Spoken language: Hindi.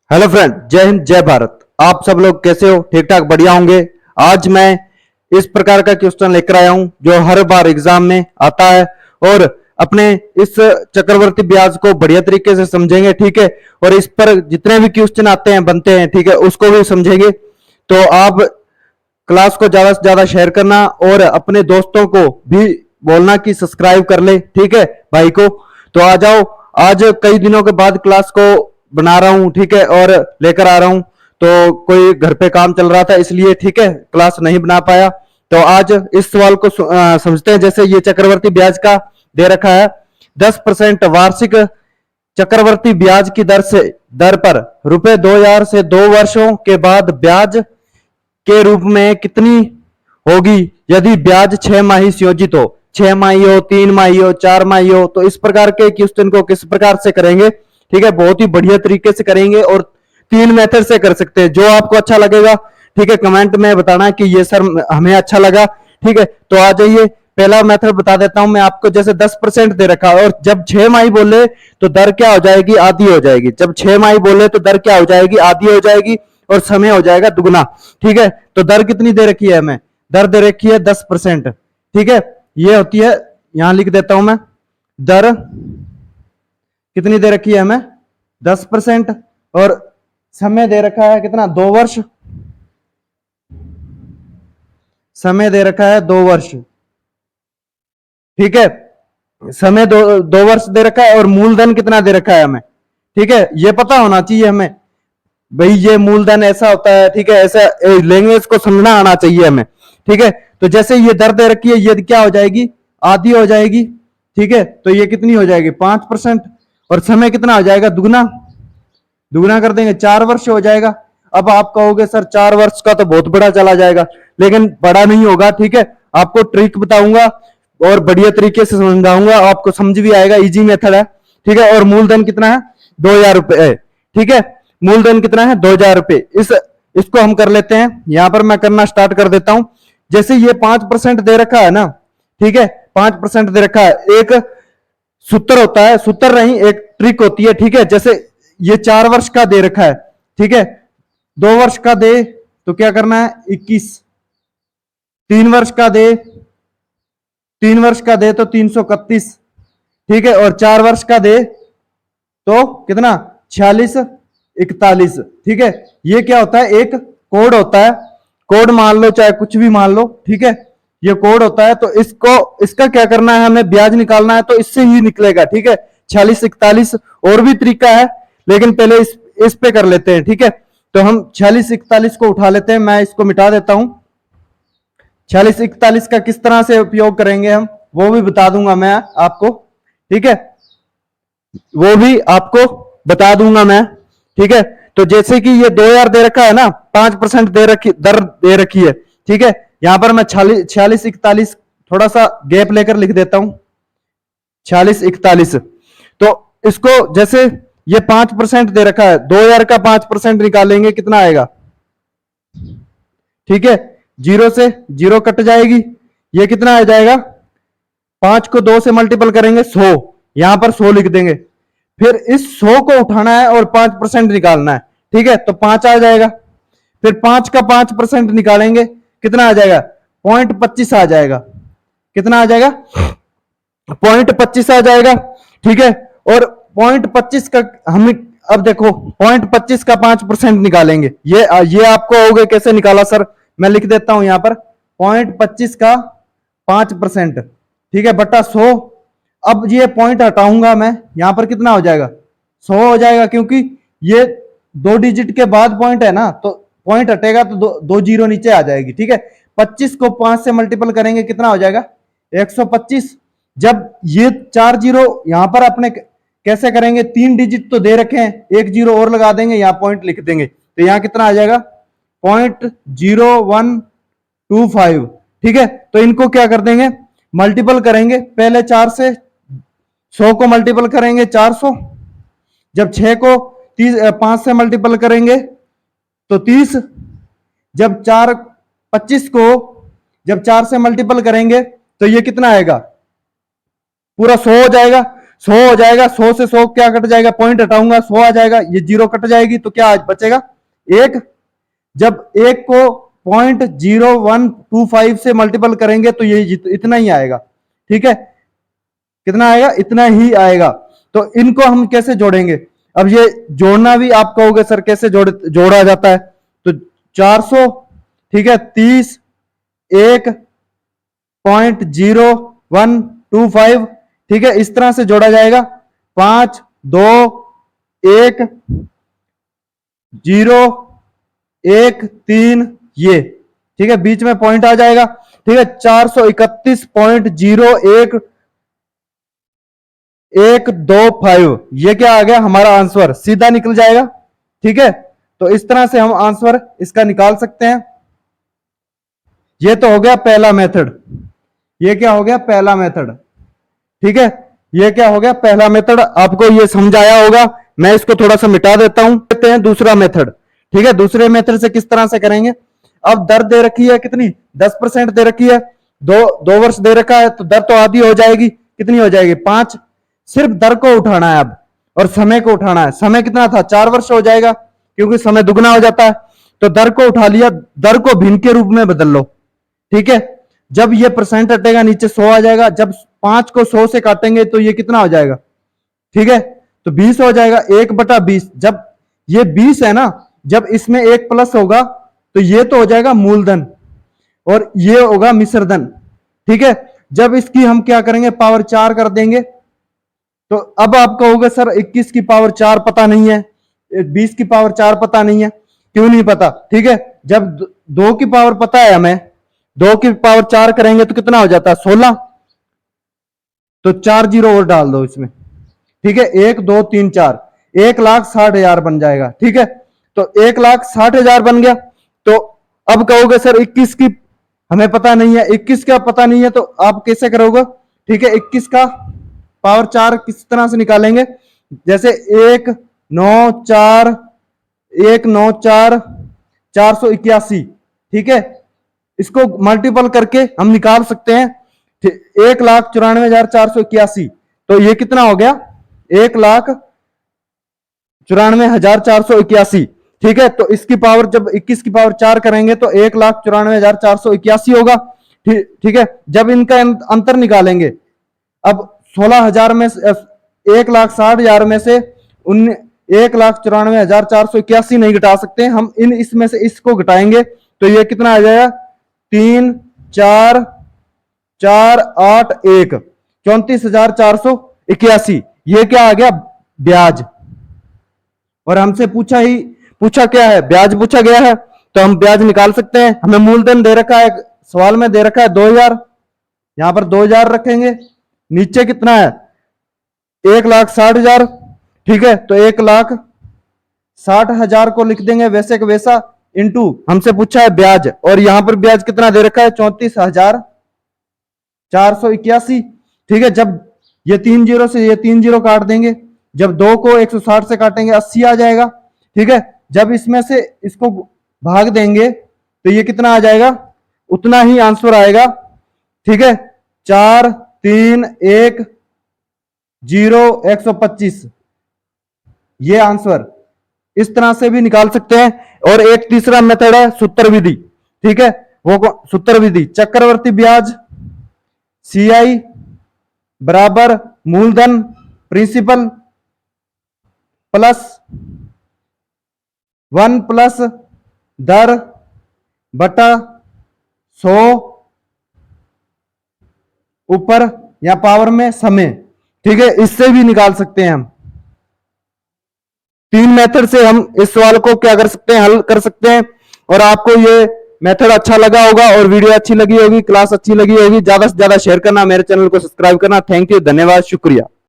हेलो फ्रेंड, जय हिंद जय भारत। आप सब लोग कैसे हो? ठीक ठाक बढ़िया होंगे। आज मैं इस प्रकार का क्वेश्चन लेकर आया हूं जो हर बार एग्जाम में आता है और अपने इस चक्रवर्ती ब्याज को बढ़िया तरीके से समझेंगे, ठीक है। और इस पर जितने भी क्वेश्चन आते हैं बनते हैं, ठीक है, उसको भी समझेंगे। तो आप क्लास को ज्यादा से ज्यादा शेयर करना और अपने दोस्तों को भी बोलना कि सब्सक्राइब कर ले, ठीक है भाई को। तो आ जाओ, आज कई दिनों के बाद क्लास को बना रहा हूं, ठीक है, और लेकर आ रहा हूं। तो कोई घर पे काम चल रहा था इसलिए, ठीक है, क्लास नहीं बना पाया। तो आज इस सवाल को समझते हैं। जैसे ये चक्रवर्ती ब्याज का दे रखा है, 10% वार्षिक चक्रवर्ती ब्याज की दर पर रुपए 2000 से 2 वर्षों के बाद ब्याज के रूप में कितनी होगी यदि ब्याज 6 माही संयोजित हो। 6 माही हो, 3 माही हो, 4 माही हो। तो इस प्रकार के क्वेश्चन को किस प्रकार से करेंगे, ठीक है, बहुत ही बढ़िया तरीके से करेंगे और 3 मेथड से कर सकते हैं, जो आपको अच्छा लगेगा, ठीक है। कमेंट में बताना कि ये सर हमें अच्छा लगा, ठीक है। तो आ जाइए, पहला मेथड बता देता हूं मैं आपको। जैसे 10% दे रखा और जब 6 माही बोले तो दर क्या हो जाएगी? आधी हो जाएगी। जब 6 माही बोले तो दर क्या हो जाएगी? आधी हो जाएगी और समय हो जाएगा दुगना, ठीक है। तो दर कितनी दे रखी है हमें? दर दे रखी है 10%, ठीक है। ये होती है, यहां लिख देता हूं मैं, दर कितनी दे रखी है हमें? 10%। और समय दे रखा है कितना? 2 वर्ष। समय दे रखा है 2 वर्ष, ठीक है। समय 2 वर्ष दे रखा है और मूलधन कितना दे रखा है हमें, ठीक है। ये पता होना चाहिए हमें भाई, ये मूलधन ऐसा होता है, ठीक है। ऐसा लैंग्वेज को समझना आना चाहिए हमें, ठीक है। तो जैसे ये दर दे रखी है, ये क्या हो जाएगी? आधी हो जाएगी, ठीक है। तो ये कितनी हो जाएगी? 5%। और समय कितना हो जाएगा? दुगना। दुगना कर देंगे, 4 वर्ष हो जाएगा। अब आप कहोगे सर 4 वर्ष का तो बहुत बड़ा चला जाएगा, लेकिन बड़ा नहीं होगा, ठीक है। आपको ट्रिक बताऊंगा और बढ़िया तरीके से समझाऊंगा, आपको समझ भी आएगा। इजी मेथड है, ठीक है। और मूलधन कितना है? 2000 रुपए, ठीक है। मूलधन कितना है? 2000 रुपए। इसको हम कर लेते हैं। यहां पर मैं करना स्टार्ट कर देता हूं। जैसे ये 5% दे रखा है ना, ठीक है, 5% दे रखा है। एक सूत्र होता है, सूत्र नहीं, एक ट्रिक होती है, ठीक है। जैसे ये 4 वर्ष का दे रखा है, ठीक है। 2 वर्ष का दे तो क्या करना है? 21। 3 वर्ष का दे, 3 वर्ष का दे तो 331, ठीक है। और 4 वर्ष का दे तो कितना? 46, 41, ठीक है। ये क्या होता है? एक कोड होता है। कोड मान लो, चाहे कुछ भी मान लो, ठीक है। ये कोड होता है। तो इसका क्या करना है? हमें ब्याज निकालना है, तो इससे ही निकलेगा, ठीक है। 46, 41 और भी तरीका है, लेकिन पहले इस पे कर लेते हैं, ठीक है। तो हम 46, 41 को उठा लेते हैं। मैं इसको मिटा देता हूं। 46, 41 का किस तरह से उपयोग करेंगे हम, वो भी बता दूंगा मैं आपको, ठीक है। वो भी आपको बता दूंगा मैं, ठीक है। तो जैसे कि ये 2000 दे रखा है ना, 5% दर दे रखी है, ठीक है। यहां पर मैं 46, 41 थोड़ा सा गैप लेकर लिख देता हूं, 46, 41। तो इसको जैसे ये 5% दे रखा है, 2000 का 5% निकालेंगे, कितना आएगा? ठीक है, जीरो से जीरो कट जाएगी। ये कितना आ जाएगा? 5 को 2 से मल्टीपल करेंगे 100, यहां पर 100 लिख देंगे। फिर इस 100 को उठाना है और 5% निकालना है, ठीक है। तो 5 आ जाएगा। फिर 5 का 5% निकालेंगे, कितना आ जाएगा? 0.25 आ जाएगा। कितना आ जाएगा? 0.25 आ जाएगा, ठीक है। और 0.25 का हम, अब देखो 0.25 का 5% निकालेंगे। ये आपको होगे कैसे निकाला सर? मैं लिख देता हूं यहां पर 0.25 का 5%, ठीक है, बटा 100। अब ये पॉइंट हटाऊंगा मैं, यहां पर कितना हो जाएगा? 100 हो जाएगा, क्योंकि ये 2 डिजिट के बाद पॉइंट है ना, तो पॉइंट हटेगा तो दो जीरो नीचे आ जाएगी, ठीक है। 25 को 5 से मल्टीपल करेंगे, कितना हो जाएगा? 125। जब ये 4 जीरो यहां पर अपने कैसे करेंगे? 3 डिजिट तो दे रखे हैं, 1 जीरो और लगा देंगे, यहां पॉइंट लिख देंगे, तो यहां कितना आ जाएगा? 0.0125, ठीक है। तो इनको क्या कर देंगे? मल्टीपल करेंगे पहले 4 से, 100 को मल्टीपल करेंगे 400। जब 6 को 5 से मल्टीपल करेंगे तो 30। जब 25 को जब 4 से मल्टीपल करेंगे तो ये कितना आएगा? पूरा 100 हो जाएगा। 100 हो जाएगा, 100 से 100 क्या कट जाएगा, पॉइंट हटाऊंगा 100 आ जाएगा, ये 0 कट जाएगी तो क्या बचेगा 1। जब 1 को 0.0125 से मल्टीपल करेंगे तो ये इतना ही आएगा। ठीक है, कितना आएगा, इतना ही आएगा। तो इनको हम कैसे जोड़ेंगे, अब ये जोड़ना भी आप कहोगे सर कैसे जोड़ा जाता है, तो 400, ठीक है, 30 1.0125, ठीक है, इस तरह से जोड़ा जाएगा। 5 2 1 0 1 3 ये, ठीक है, बीच में पॉइंट आ जाएगा। ठीक है, 431.0125 ये क्या आ गया हमारा आंसर, सीधा निकल जाएगा। ठीक है, तो इस तरह से हम आंसर इसका निकाल सकते हैं। ये तो हो गया पहला मेथड, ये क्या हो गया पहला मेथड। ठीक है, ये क्या हो गया पहला मेथड, आपको ये समझ आया होगा। मैं इसको थोड़ा सा मिटा देता हूं, कहते हैं दूसरा मेथड। ठीक है, दूसरे मेथड से किस तरह से करेंगे, अब दर दे रखी है कितनी 10% दे रखी है, 2 वर्ष दे रखा है तो दर तो आधी हो जाएगी, कितनी हो जाएगी 5। सिर्फ दर को उठाना है अब और समय को उठाना है। समय कितना था 4 वर्ष हो जाएगा क्योंकि समय दुगना हो जाता है। तो दर को उठा लिया, दर को भिन्न के रूप में बदल लो। ठीक है, जब ये परसेंट हटेगा नीचे 100 आ जाएगा, जब 5 को 100 से काटेंगे तो ये कितना हो जाएगा, ठीक है, तो 20 हो जाएगा, 1/20। जब ये 20 है ना, जब इसमें 1 प्लस होगा तो ये तो हो जाएगा मूलधन और ये होगा मिश्रधन। ठीक है, जब इसकी हम क्या करेंगे पावर 4 कर देंगे, तो अब आप कहोगे सर 21 की पावर 4 पता नहीं है, 20 की पावर 4 पता नहीं है, क्यों नहीं पता। ठीक है, जब 2 की पावर पता है हमें, 2 की पावर 4 करेंगे तो कितना हो जाता है 16, तो 4 जीरो और डाल दो इसमें। ठीक है, 1 2 3 4, 1,60,000 बन जाएगा। ठीक है, तो 1,60,000 बन गया। तो अब कहोगे सर 21 की हमें पता नहीं है, 21 का पता नहीं है तो आप कैसे करोगे। ठीक है, 21 का पावर 4 किस तरह से निकालेंगे, जैसे 1 9 4 1 9 4 481। ठीक है, इसको मल्टीपल करके हम निकाल सकते हैं 1,94,481। तो ये कितना हो गया 1,94,481। ठीक है, तो इसकी पावर जब 21 की पावर 4 करेंगे तो 1,94,481 होगा। ठीक है, जब इनका अंतर निकालेंगे, अब 16,000 में 1,60,000 में से 1,94,481 नहीं घटा सकते हम, इसमें से इसको घटाएंगे तो ये कितना आ जाएगा 3 4 4 8 1 34,481। ये क्या आ गया ब्याज, और हमसे पूछा क्या है, ब्याज पूछा गया है, तो हम ब्याज निकाल सकते हैं। हमें मूलधन दे रखा है, सवाल में दे रखा है 2,000, यहां पर 2,000 रखेंगे, नीचे कितना है 1,60,000। ठीक है, तो 1,60,000 को लिख देंगे वैसे का वैसा, इंटू हमसे पूछा है ब्याज, और यहां पर ब्याज कितना दे रखा है 34,481। ठीक है, जब ये 3 जीरो से ये 3 जीरो काट देंगे, जब 2 को 160 से काटेंगे 80 आ जाएगा। ठीक है, जब इसमें से इसको भाग देंगे तो ये कितना आ जाएगा, उतना ही आंसर आएगा। ठीक है, 4 3 1 0 125 ये आंसर इस तरह से भी निकाल सकते हैं। और एक तीसरा मेथड है सूत्र विधि। ठीक है, वो सूत्र विधि, चक्रवर्ती ब्याज CI बराबर मूलधन प्रिंसिपल प्लस 1 प्लस दर बटा 100 ऊपर या पावर में समय। ठीक है, इससे भी निकाल सकते हैं हम। 3 मेथड से हम इस सवाल को क्या कर सकते हैं, हल कर सकते हैं। और आपको ये मेथड अच्छा लगा होगा और वीडियो अच्छी लगी होगी, क्लास अच्छी लगी होगी, ज्यादा से ज्यादा शेयर करना, मेरे चैनल को सब्सक्राइब करना। थैंक यू, धन्यवाद, शुक्रिया।